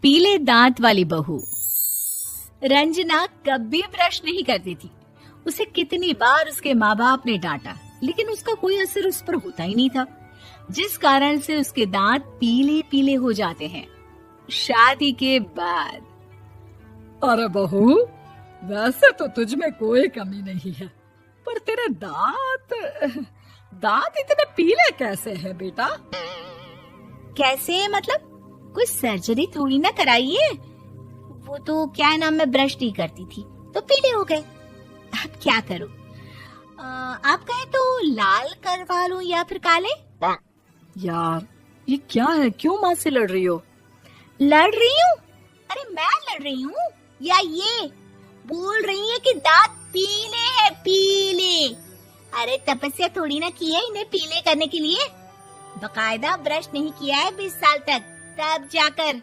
पीले दांत वाली बहू। रंजना कभी ब्रश नहीं करती थी। उसे कितनी बार उसके माँ बाप ने डांटा, लेकिन उसका कोई असर उस पर होता ही नहीं था, जिस कारण से उसके दांत पीले पीले हो जाते हैं। शादी के बाद अरे बहू, वैसे तो तुझ में कोई कमी नहीं है, पर तेरे दांत इतने पीले कैसे हैं बेटा? कैसे मतलब? कोई सर्जरी थोड़ी ना कराई है। वो तो क्या नाम, मैं ब्रश नहीं करती थी तो पीले हो गए। अब क्या करूं? आप कहें तो लाल करवा लूं या फिर काले? यार ये क्या है, क्यों माँ से लड़ रही हो? लड़ रही हूँ? अरे मैं लड़ रही हूँ या ये बोल रही है कि दांत पीले है, पीले। अरे तपस्या थोड़ी ना की है इन्हें पीले करने के लिए। बकायदा ब्रश नहीं किया है 20 साल तक, तब जाकर।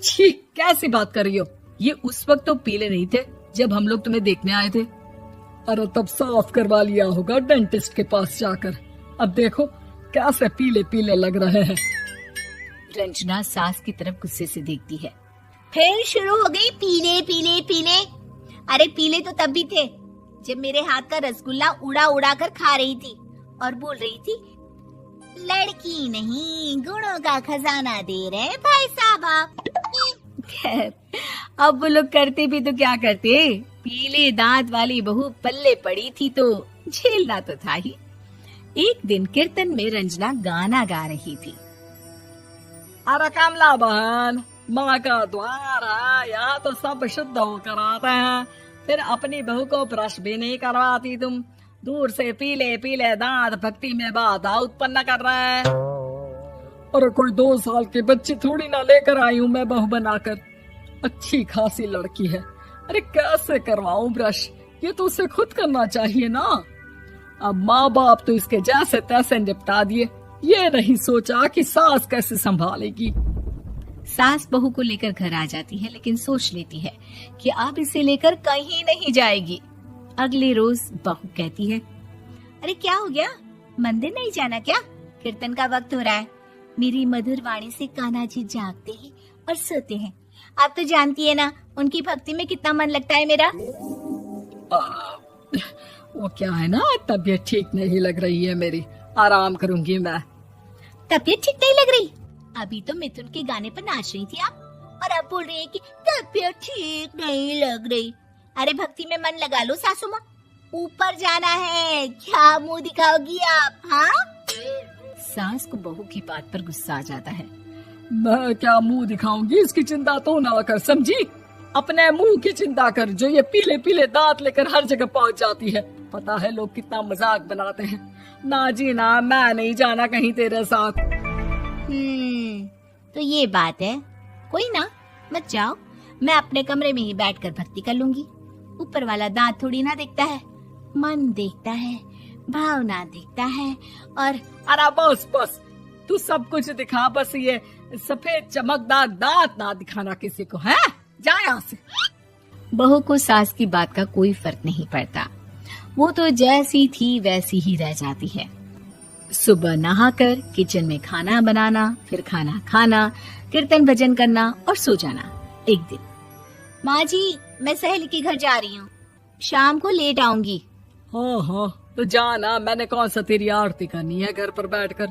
छी, कैसी बात कर रही हो? ये उस वक्त तो पीले नहीं थे जब हम लोग तुम्हें देखने आए थे। अरे तब साफ करवा लिया होगा डेंटिस्ट के पास जाकर। अब देखो कैसे पीले पीले लग रहे हैं। रंजना सास की तरफ गुस्से से देखती है। फिर शुरू हो गई पीले पीले पीले। अरे पीले तो तब भी थे जब मेरे हाथ का रसगुल्ला उड़ा उड़ा कर खा रही थी और बोल रही थी, लड़की नहीं गुणों का खजाना दे रहे भाई साहब आप। खैर, अब वो लोग करते भी तो क्या करते, पीले दांत वाली बहू पल्ले पड़ी थी तो झेलना तो था ही। एक दिन कीर्तन में रंजना गाना गा रही थी। अरे कमला बहन, माँ का द्वार है, यहाँ तो सब शुद्ध होकर आते हैं, फिर अपनी बहू को ब्रश भी नहीं करवाती तुम। दूर से पीले पीले दांत भक्ति में बाधा उत्पन्न कर रहे हैं। अरे कोई 2 साल के बच्चे थोड़ी ना लेकर आई हूँ मैं बहू बनाकर। अच्छी खासी लड़की है, अरे कैसे करवाऊं ब्रश? ये तो उसे खुद करना चाहिए ना। अब माँ बाप तो इसके जैसे तैसे निपटा दिए, ये नहीं सोचा कि सास कैसे संभालेगी। सास बहू को लेकर घर आ जाती है, लेकिन सोच लेती है कि अब इसे लेकर कहीं नहीं जाएगी। अगले रोज बहू कहती है, अरे क्या हो गया, मंदिर नहीं जाना क्या? कीर्तन का वक्त हो रहा है। मेरी मधुर वाणी से कान्हा जी जागते हैं और सोते हैं। आप तो जानती है ना उनकी भक्ति में कितना मन लगता है मेरा। वो क्या है ना, तबीयत ठीक नहीं लग रही है मेरी, आराम करूंगी मैं। तबीयत ठीक नहीं लग रही? अभी तो मिथुन के गाने पर नाच रही थी आप, और अब बोल रही है कि तबीयत ठीक नहीं लग रही। अरे भक्ति में मन लगा लो सासू माँ, ऊपर जाना है, क्या मुंह दिखाओगी आप? हाँ? सास को बहू की बात पर गुस्सा आ जाता है। मैं क्या मुंह दिखाऊंगी, इसकी चिंता तो ना कर, समझी? अपने मुंह की चिंता कर, जो ये पीले पीले दांत लेकर हर जगह पहुंच जाती है। पता है लोग कितना मजाक बनाते हैं। ना जी ना, मैं नहीं जाना कहीं तेरे साथ। तो ये बात है। कोई ना, मत जाओ, मैं अपने कमरे में ही बैठकर भक्ति कर लूंगी। ऊपर वाला दांत थोड़ी ना देखता है, मन देखता है, भावना देखता है। और अरे बस बस, तू सब कुछ दिखा, बस ये सफेद चमकदार दांत ना दिखाना किसी को, है? जा यहाँ से। बहू को सास की बात का कोई फर्क नहीं पड़ता, वो तो जैसी थी वैसी ही रह जाती है। सुबह नहाकर किचन में खाना बनाना, फिर खाना खाना, कीर्तन भजन करना और सो जाना। एक दिन, माँ जी मैं सहेली के घर जा रही हूँ, शाम को लेट आऊंगी। हाँ हाँ, तो जाना, मैंने कौन सा तेरी आरती करनी है घर पर बैठकर।